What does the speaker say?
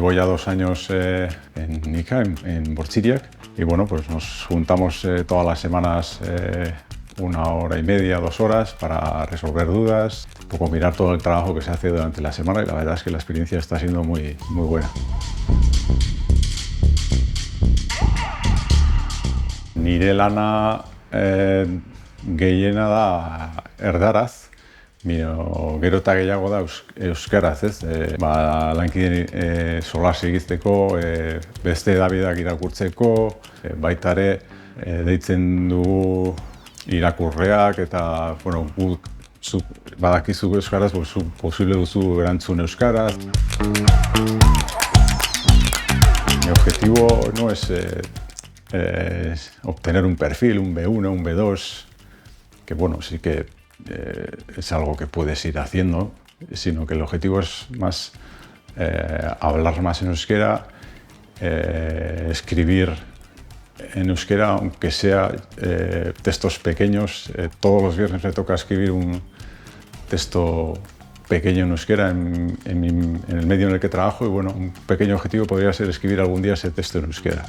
llevo ya 2 años en ICA, en Bortxiriak, y bueno, pues nos juntamos todas las semanas 1 hora y media, 2 horas para resolver dudas, un poco mirar todo el trabajo que se hace durante la semana, y la verdad es que la experiencia está siendo muy buena. Nire lana gehiena da erdaraz, gero eta gehiago da euskaraz, ez? Lankideen solas egiteko, beste hedabideak irakurtzeko, baita ere deitzen dugu irakurleak eta, bueno, zuk badakizu euskaraz, zuk posible duzu erantzun euskaraz. Mi objetivo no es obtener un perfil, un B1, un B2, que bueno, sí que es algo que puedes ir haciendo, sino que el objetivo es más hablar más en euskera, escribir en euskera, aunque sea textos pequeños. Todos los viernes me toca escribir un texto pequeño en euskera en el medio en el que trabajo, y bueno, un pequeño objetivo podría ser escribir algún día ese texto en euskera.